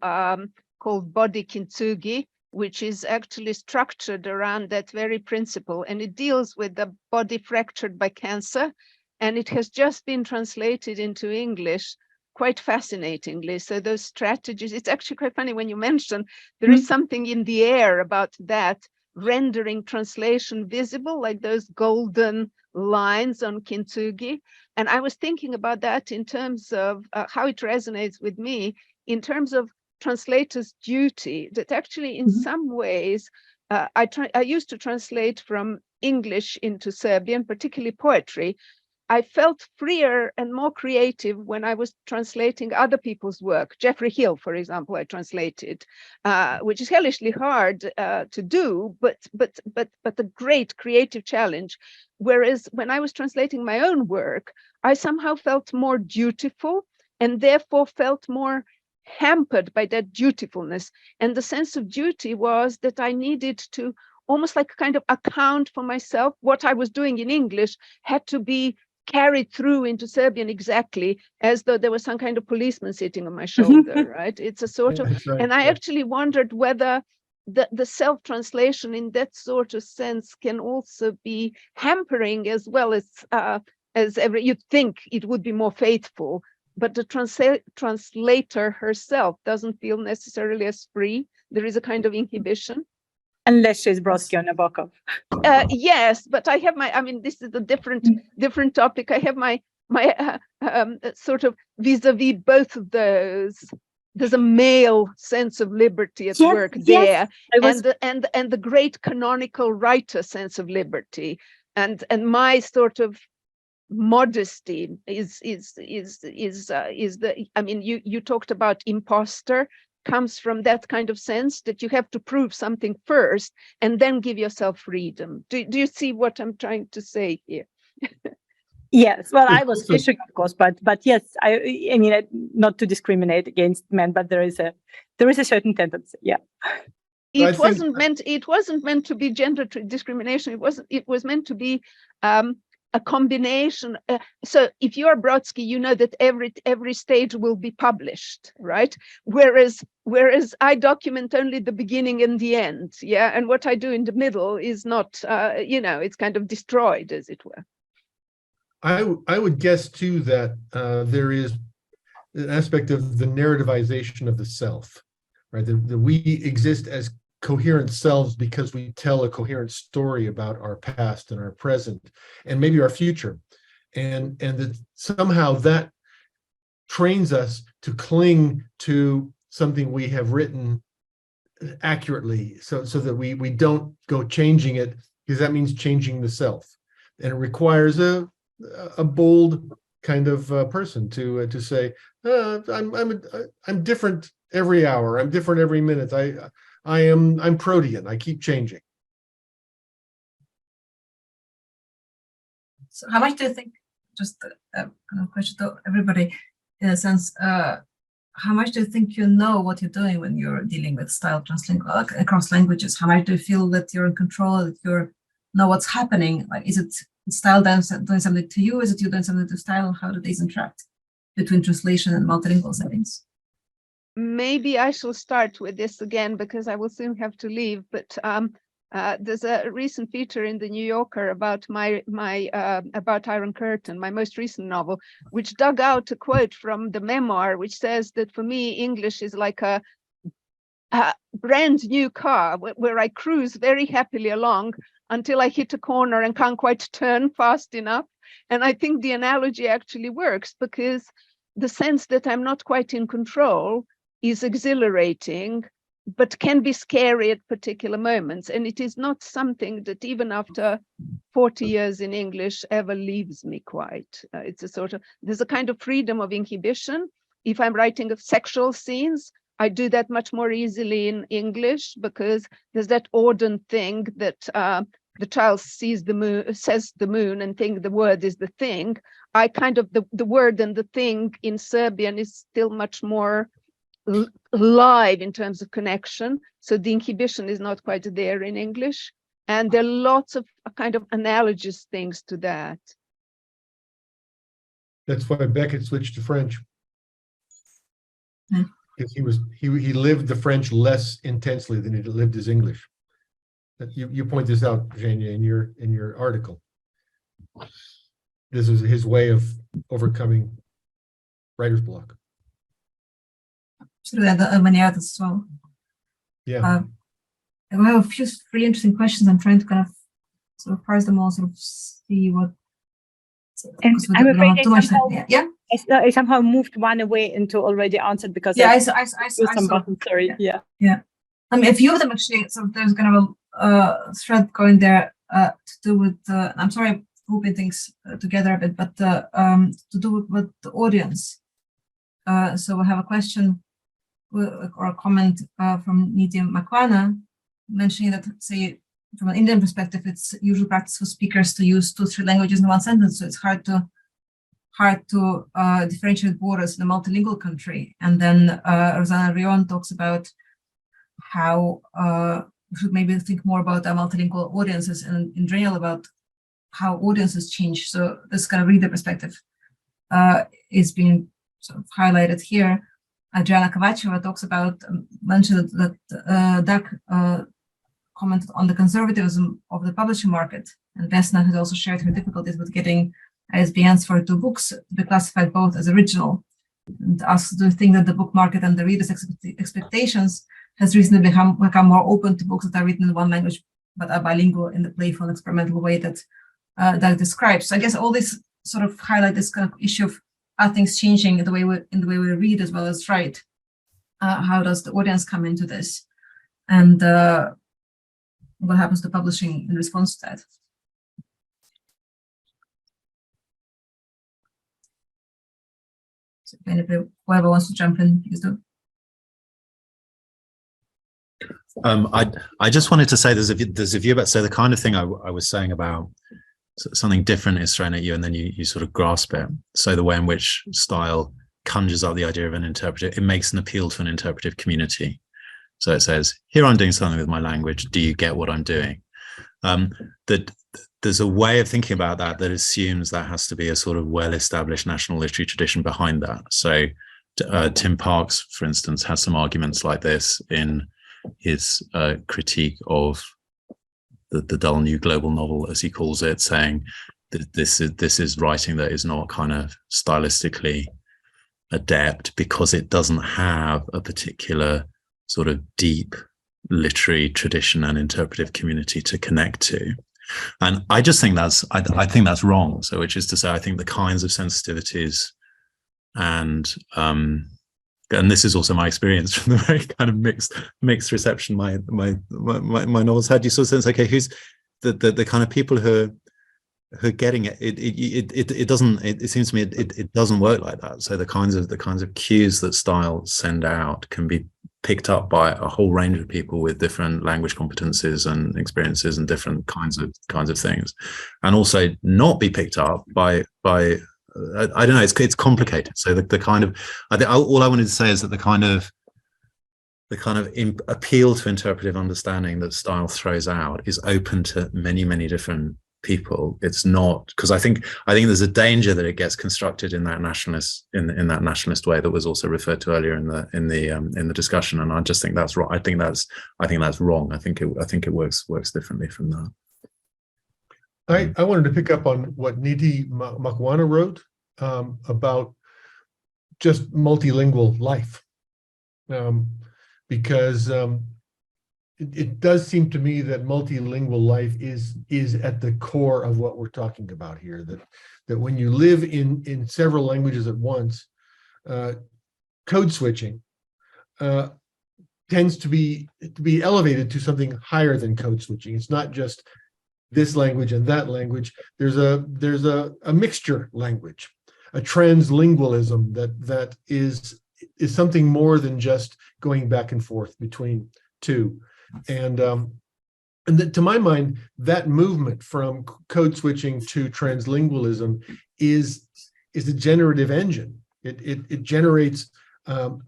called Body Kintsugi, which is actually structured around that very principle, and it deals with the body fractured by cancer, and it has just been translated into English quite fascinatingly. So those strategies, it's actually quite funny when you mention there is something in the air about that, rendering translation visible, like those golden lines on Kintsugi. And I was thinking about that in terms of how it resonates with me, in terms of translator's duty, that actually in some ways, I used to translate from English into Serbian, particularly poetry. I felt freer and more creative when I was translating other people's work. Geoffrey Hill, for example, I translated, which is hellishly hard to do, but a great creative challenge. Whereas when I was translating my own work, I somehow felt more dutiful, and therefore felt more hampered by that dutifulness. And the sense of duty was that I needed to almost like kind of account for myself. What I was doing in English had to be carried through into Serbian exactly as though there was some kind of policeman sitting on my shoulder, right? It's a sort of, Right, and I actually wondered whether the self-translation in that sort of sense can also be hampering, as well as you'd think it would be more faithful, but the translator herself doesn't feel necessarily as free. There is a kind of inhibition. Unless she's Brodsky or Nabokov. Yes, but I have this is a different topic. I have my sort of vis-a-vis both of those. There's a male sense of liberty at work there, and the great canonical writer sense of liberty, and my sort of modesty is the. I mean, you talked about imposter. Comes from that kind of sense that you have to prove something first and then give yourself freedom. Do you see what I'm trying to say here? Yes, well, I was fishing, of course, but yes, I mean, not to discriminate against men, but there is a certain tendency. Yeah, it wasn't meant to be gender discrimination. It was meant to be a combination. So if you're Brodsky, you know that every stage will be published, right? Whereas I document only the beginning and the end, yeah. And what I do in the middle is not, it's kind of destroyed, as it were. I would guess too that there is an aspect of the narrativization of the self, right? That we exist as coherent selves because we tell a coherent story about our past and our present and maybe our future, and that somehow that trains us to cling to something we have written accurately, so that we don't go changing it, because that means changing the self, and it requires a bold kind of person to say, I'm different every hour, I'm different every minute, I'm protean, I keep changing. So how much do you think, just a kind of question to everybody, in a sense, how much do you think you know what you're doing when you're dealing with style translingual across languages? How much do you feel that you're in control, that you know what's happening? Like, is it style doing something to you? Is it you doing something to style? How do these interact between translation and multilingual settings? Maybe I shall start with this again because I will soon have to leave. But there's a recent feature in the New Yorker about about Iron Curtain, my most recent novel, which dug out a quote from the memoir, which says that for me, English is like a brand new car where I cruise very happily along until I hit a corner and can't quite turn fast enough. And I think the analogy actually works, because the sense that I'm not quite in control is exhilarating, but can be scary at particular moments. And it is not something that even after 40 years in English ever leaves me quite. It's a sort of, there's a kind of freedom of inhibition. If I'm writing of sexual scenes, I do that much more easily in English, because there's that Auden thing that the child sees the moon, says the moon, and think the word is the thing. I kind of, the word and the thing in Serbian is still much more live in terms of connection. So the inhibition is not quite there in English. And there are lots of kind of analogous things to that. That's why Beckett switched to French. Hmm. Because he lived the French less intensely than he lived his English. You point this out, Eugenia, in your article. This is his way of overcoming writer's block. The memoir as well. Yeah. I have a few really interesting questions. I'm trying to kind of sort of parse them all, sort of see what. And I'm afraid yeah. I somehow moved one away into already answered, because yeah, I saw some buttons. Sorry. Yeah. I mean, a few of them actually. So there's kind of a thread going there to do with. I'm sorry, I'm grouping things together a bit, but to do with the audience. So we have a question or a comment from Nidia Makwana, mentioning that, say, from an Indian perspective, it's usual practice for speakers to use 2-3 languages in one sentence, so it's hard to differentiate borders in a multilingual country. And then Rosanna Rion talks about how we should maybe think more about our multilingual audiences, and in general about how audiences change. So this kind of reader perspective is being sort of highlighted here. Adriana Kovacheva talks about, mentioned that Doug commented on the conservatism of the publishing market, and Vesna has also shared her difficulties with getting ISBNs for 2 books to be classified both as original, and asks, do you think that the book market and the readers' expectations has recently become more open to books that are written in one language but are bilingual in the playful and experimental way that Doug describes? So I guess all this sort of highlight this kind of issue of, are things changing in the way we read as well as write? How does the audience come into this? And what happens to publishing in response to that? So whoever wants to jump in, please do. I just wanted to say there's a view about, so the kind of thing I was saying about something different is thrown at you and then you sort of grasp it. So the way in which style conjures up the idea of an interpreter, it makes an appeal to an interpretive community. So it says, here I'm doing something with my language, do you get what I'm doing? That there's a way of thinking about that assumes that has to be a sort of well-established national literary tradition behind that. So Tim Parks, for instance, has some arguments like this in his critique of the dull new global novel, as he calls it, saying that this is writing that is not kind of stylistically adept because it doesn't have a particular sort of deep literary tradition and interpretive community to connect to. And I just think I think that's wrong. So which is to say, I think the kinds of sensitivities and and this is also my experience from the very kind of mixed reception my novels had. You sort of sense, okay, who's the kind of people who are getting it. It doesn't. It seems to me it doesn't work like that. So the kinds of cues that styles send out can be picked up by a whole range of people with different language competencies and experiences and different kinds of things, and also not be picked up by I don't know. It's complicated. So the kind of, I think all I wanted to say is that the kind of appeal to interpretive understanding that style throws out is open to many different people. It's not, because I think there's a danger that it gets constructed in that nationalist in that nationalist way that was also referred to earlier in the discussion. And I just think that's wrong. I think that's wrong. I think it works differently from that. I wanted to pick up on what Niti Makwana wrote about just multilingual life, because it does seem to me that multilingual life is at the core of what we're talking about here. That when you live in several languages at once, code switching tends to be elevated to something higher than code switching. It's not just this language and that language. There's a mixture language, a translingualism that is something more than just going back and forth between two. And to my mind, that movement from code switching to translingualism is a generative engine. It generates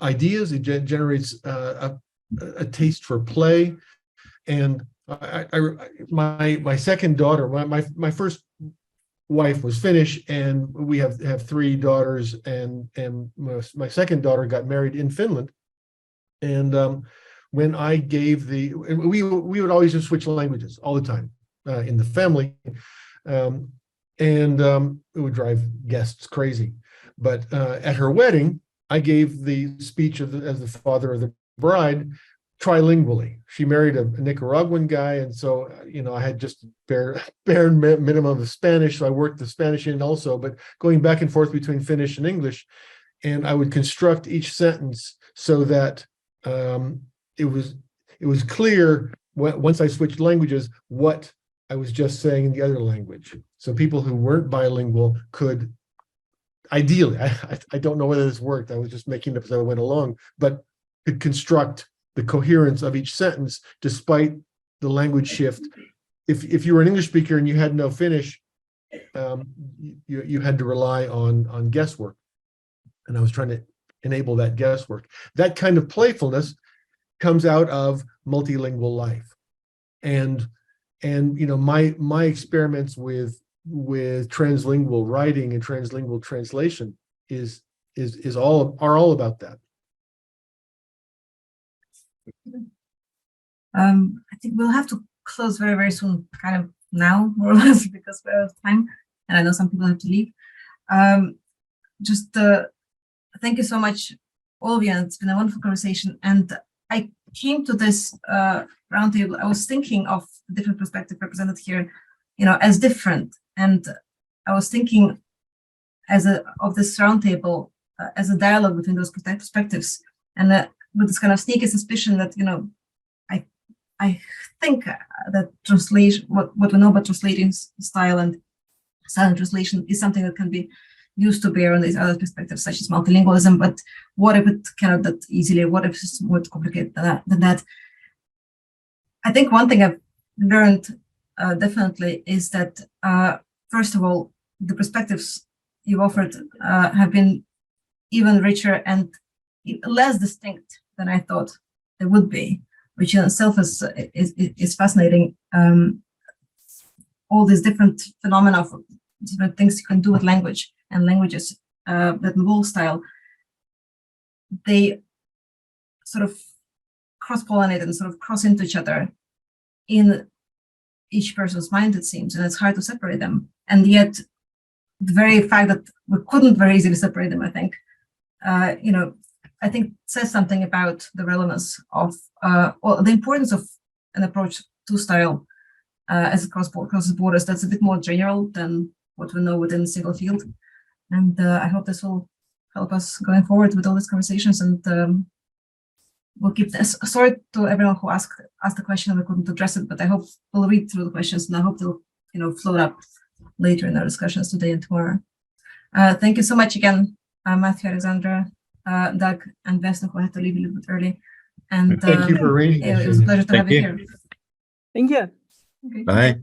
ideas. It generates a taste for play. And my second daughter, my first wife was Finnish, and we have three daughters, and my second daughter got married in Finland. And when I gave we would always just switch languages all the time in the family, and it would drive guests crazy. But at her wedding, I gave the speech as the father of the bride trilingually. She married a Nicaraguan guy, and so I had just bare minimum of Spanish, so I worked the Spanish in also, but going back and forth between Finnish and English, and I would construct each sentence so that it was clear once I switched languages what I was just saying in the other language. So people who weren't bilingual could ideally, I don't know whether this worked, I was just making it up as I went along, but could construct the coherence of each sentence despite the language shift. If you were an English speaker and you had no Finnish, you had to rely on guesswork. And I was trying to enable that guesswork. That kind of playfulness comes out of multilingual life. And my experiments with translingual writing and translingual translation are all about that. I think we'll have to close very, very soon, kind of now, more or less, because we're out of time, and I know some people have to leave. Thank you so much, all of you, and it's been a wonderful conversation. And I came to this roundtable, I was thinking of the different perspective represented here, as different. And I was thinking of this roundtable as a dialogue between those perspectives, and with this kind of sneaky suspicion that, I think that translation, what we know about translating style and silent translation is something that can be used to bear on these other perspectives, such as multilingualism. But what if it cannot that easily? What if it's more complicated than that? I think one thing I've learned definitely is that, first of all, the perspectives you offered have been even richer and less distinct than I thought they would be, which in itself is fascinating. All these different phenomena of different things you can do with language and languages that involve style, they sort of cross-pollinate and sort of cross into each other in each person's mind, it seems, and it's hard to separate them. And yet, the very fact that we couldn't very easily separate them, I think, I think says something about the relevance of, or the importance of an approach to style as it crosses borders that's a bit more general than what we know within a single field. And I hope this will help us going forward with all these conversations. And we'll keep this. Sorry to everyone who asked the question and we couldn't address it, but I hope we'll read through the questions and I hope they'll float up later in our discussions today and tomorrow. Thank you so much again, Matthew, Alexandra, Doug, and Vesna, who had to leave a little bit early. And thank you for reading. It was a pleasure to have you here. Thank you. Okay. Bye.